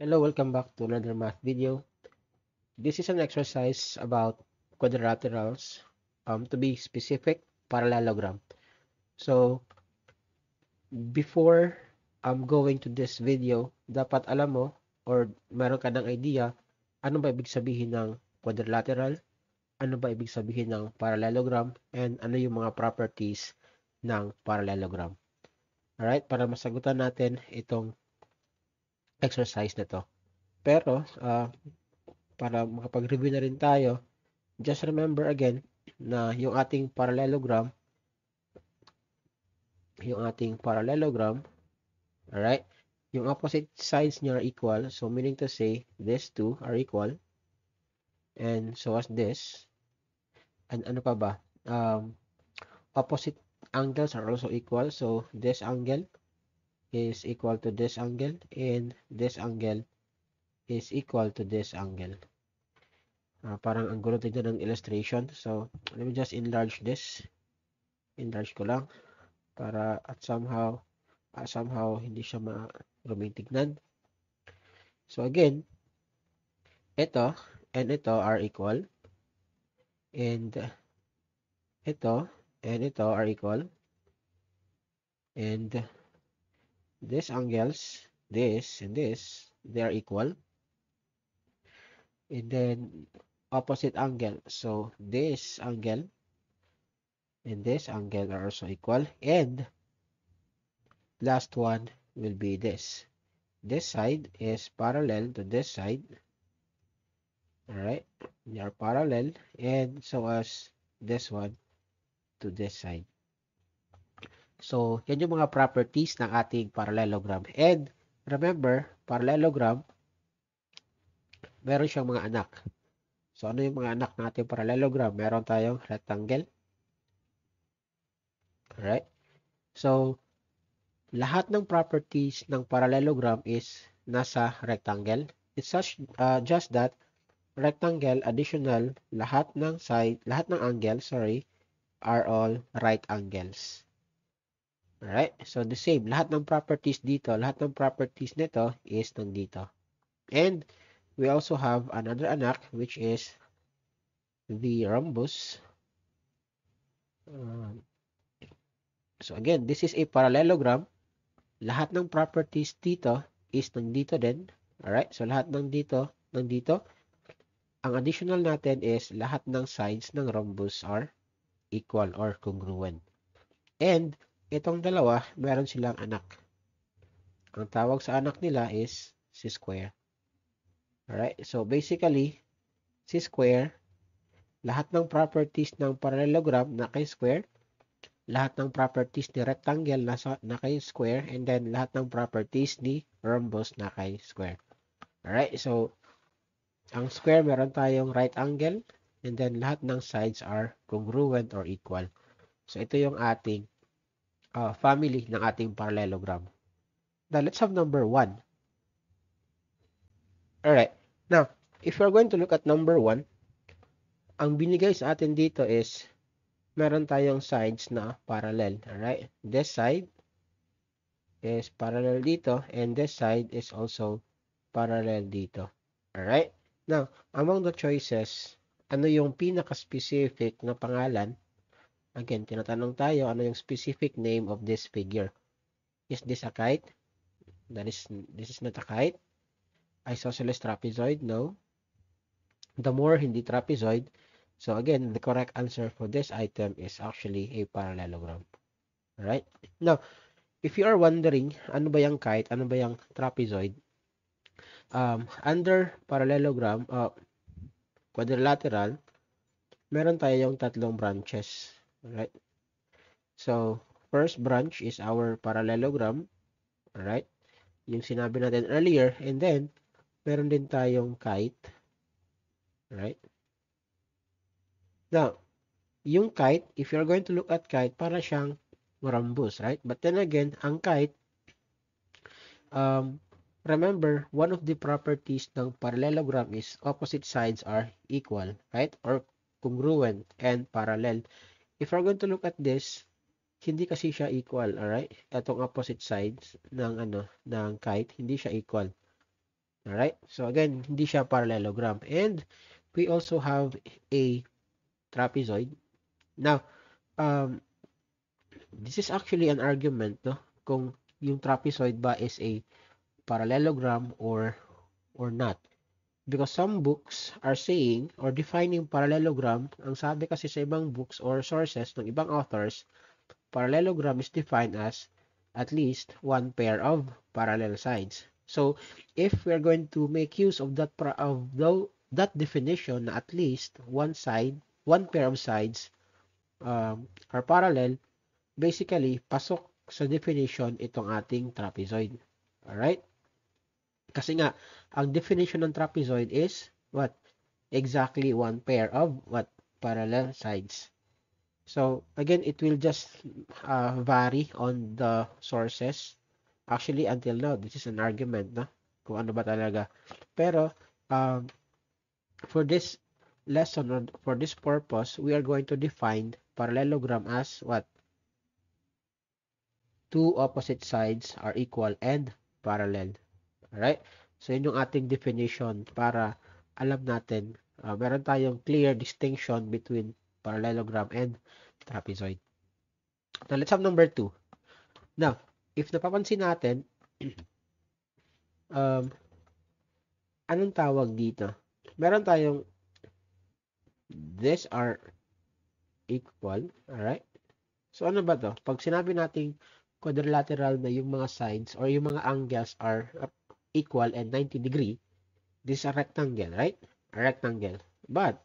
Hello, welcome back to another math video. This is an exercise about quadrilaterals, to be specific, parallelogram. So, before going to this video, dapat alam mo or meron ka ng idea ano ba ibig sabihin ng quadrilateral, ano ba ibig sabihin ng parallelogram, and ano yung mga properties ng parallelogram. Alright, para masagutan natin itong exercise na to. Pero, para makapag-review na rin tayo, just remember again na yung ating parallelogram, alright, yung opposite sides niya are equal, so meaning to say, these two are equal, and so as this, and ano pa ba, opposite angles are also equal, so this angle is equal to this angle, and this angle is equal to this angle. Parang ang gulo tignan ng illustration, so let me just enlarge this. Enlarge ko lang para at somehow hindi siya maruming tignan. So again, ito and ito are equal, and ito and ito are equal, and these angles, this and this, they are equal, and then opposite angle, so this angle and this angle are also equal, and last one will be this side is parallel to this side. Alright, they are parallel, and so as this one to this side. So, yan yung mga properties ng ating parallelogram. And, remember, parallelogram, meron siyang mga anak. So, ano yung mga anak ng ating parallelogram? Meron tayong rectangle. Alright? So, lahat ng properties ng parallelogram is nasa rectangle. It's just that, rectangle, additional, lahat ng angle, are all right angles. Alright? So, the same. Lahat ng properties nito is nandito. And, we also have another anak, which is the rhombus. So, again, this is a parallelogram. Lahat ng properties dito is nandito din. Alright? So, lahat ng dito, nandito. Ang additional natin is lahat ng sides ng rhombus are equal or congruent. And, itong dalawa, meron silang anak. Ang tawag sa anak nila is c-square. Alright? So, basically, c-square, lahat ng properties ng parallelogram naka-square, lahat ng properties ni rectangle naka-square, and then lahat ng properties ni rhombus naka-square. Alright? So, ang square, meron tayong right angle, and then lahat ng sides are congruent or equal. So, ito yung ating family ng ating parallelogram. Now, let's have number 1. Alright. Now, if you're going to look at number 1, ang binigay sa atin dito is meron tayong sides na parallel. Alright? This side is parallel dito, and this side is also parallel dito. Alright? Now, among the choices, ano yung pinaka-specific na pangalan? Again, tinatanong tayo, ano yung specific name of this figure? Is this a kite? This is not a kite. Isosceles trapezoid? No. The more, hindi trapezoid. So again, the correct answer for this item is actually a parallelogram. Alright? Now, if you are wondering, ano ba yung kite? Ano ba yung trapezoid? Under parallelogram, quadrilateral, meron tayong tatlong branches. Alright? So, first branch is our parallelogram. Alright? Yung sinabi natin earlier. And then, meron din tayong kite. Alright? Now, yung kite, if you're going to look at kite, para siyang rhombus, right? But then again, ang kite, remember, one of the properties ng parallelogram is opposite sides are equal, right? Or congruent and parallel. If we're going to look at this, hindi kasi siya equal, alright? Itong opposite sides ng kite, hindi siya equal. Alright? So again, hindi siya parallelogram. And we also have a trapezoid. Now, um, this is actually an argument, no? Kung yung trapezoid ba is a parallelogram or not. Because some books are saying or defining parallelogram, ang sabi kasi sa ibang books or sources ng ibang authors, parallelogram is defined as at least one pair of parallel sides. So, if we're going to make use of that definition na at least one pair of sides are parallel, basically, pasok sa definition itong ating trapezoid. Alright? Kasi nga, ang definition ng trapezoid is what? Exactly one pair of what? Parallel sides. So, again, it will just vary on the sources. Actually, until now, this is an argument, no? Kung ano ba talaga. Pero, um, for this lesson or for this purpose, we are going to define parallelogram as what? Two opposite sides are equal and parallel. Alright? So, yun yung ating definition para alam natin, meron tayong clear distinction between parallelogram and trapezoid. Now, let's have number 2. Now, if napapansin natin, um, anong tawag dito? Meron tayong these are equal. Alright? So, ano ba to? Pag sinabi nating quadrilateral na yung mga sides or yung mga angles are equal and 90 degree, this is a rectangle, right? A rectangle. But,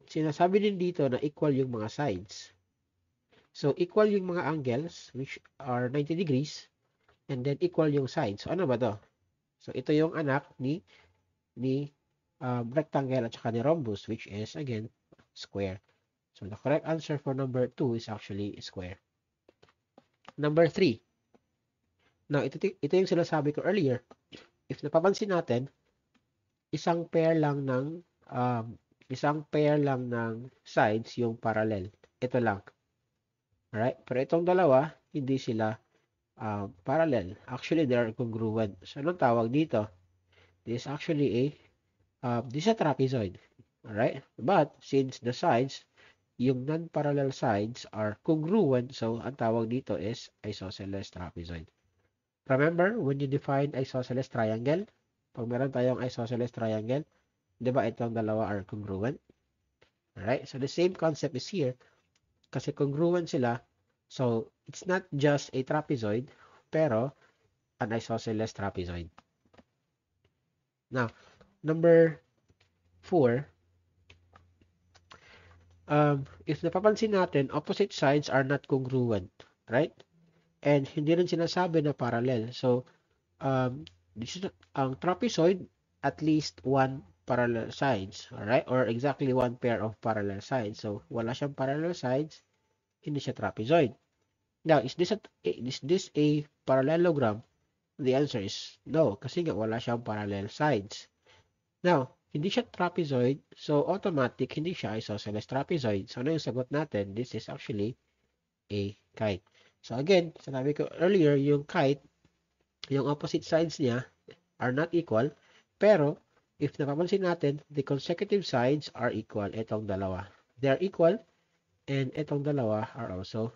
sinasabi din dito na equal yung mga sides. So, equal yung mga angles, which are 90 degrees, and then equal yung sides. So, ano ba to? So, ito yung anak ni rectangle at saka ni rhombus, which is, again, square. So, the correct answer for number 2 is actually square. Number 3. Now, ito yung sinasabi ko earlier. If napapansin natin, isang pair lang ng sides yung parallel. Ito lang. Alright? Pero itong dalawa, hindi sila parallel. Actually, they are congruent. So, anong tawag dito? This is actually this is a trapezoid. Alright? But, since the sides, yung non-parallel sides are congruent, so ang tawag dito is isosceles trapezoid. Remember, when you define isosceles triangle, pag meron tayong isosceles triangle, di ba itong dalawa are congruent? Alright? So, the same concept is here. Kasi congruent sila, so it's not just a trapezoid, pero an isosceles trapezoid. Now, number 4, if napapansin natin, opposite sides are not congruent, right? And hindi rin sinasabi na parallel. So, this is ang trapezoid, at least one parallel sides, alright? Or exactly one pair of parallel sides. So, wala siyang parallel sides, hindi siya trapezoid. Now, is this a parallelogram? The answer is no, kasi nga wala siyang parallel sides. Now, hindi siya trapezoid, so automatic hindi siya isosceles trapezoid. So, ano yung sagot natin? This is actually a kite. So, again, sinabi ko earlier, yung kite, yung opposite sides niya are not equal, pero if napapansin natin, the consecutive sides are equal. Itong dalawa. They are equal, and itong dalawa are also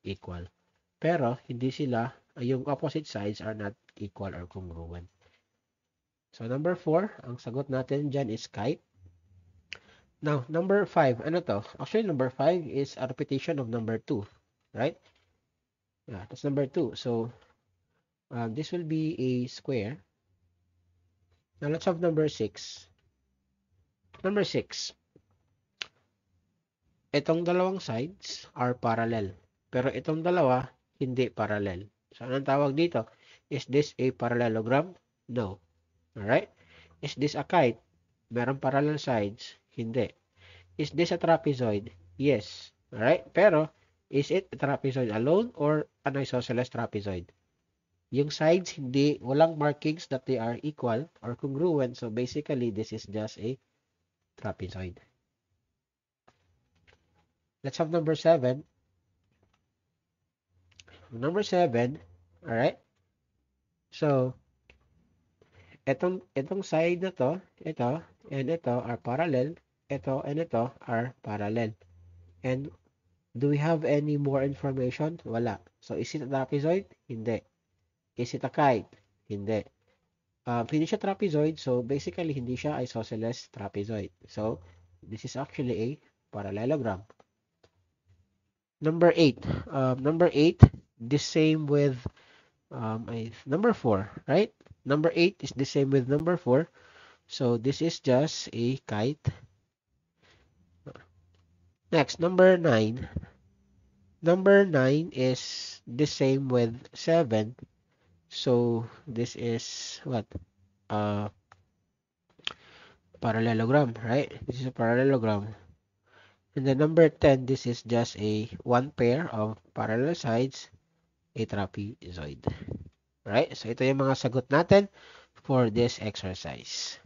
equal. Pero, hindi sila, yung opposite sides are not equal or congruent. So, number 4, ang sagot natin dyan is kite. Now, number 5, ano to? Actually, number 5 is a repetition of number 2, right? Yeah, that's number 2. So, this will be a square. Now, let's have number 6. Number 6, itong dalawang sides are parallel. Pero itong dalawa, hindi parallel. So, anong tawag dito? Is this a parallelogram? No. Alright? Is this a kite? Merong parallel sides? Hindi. Is this a trapezoid? Yes. Alright? Pero, is it a trapezoid alone or an isosceles trapezoid? Yung sides, hindi, walang markings that they are equal or congruent. So, basically, this is just a trapezoid. Let's have number 7. Number 7, alright? So, Itong side na to, ito, and ito are parallel. Ito and ito are parallel. And do we have any more information? Wala. So, is it a trapezoid? Hindi. Is it a kite? Hindi. Hindi siya trapezoid, so basically, hindi siya isosceles trapezoid. So, this is actually a parallelogram. Number 8. Number 8, the same with number 4, right? Number 8 is the same with number 4. So, this is just a kite. Next, number 9. Number 9 is the same with 7. So, this is what? Parallelogram, right? This is a parallelogram. And then number 10, this is just a one pair of parallel sides, a trapezoid. Right? So, ito yung mga sagot natin for this exercise.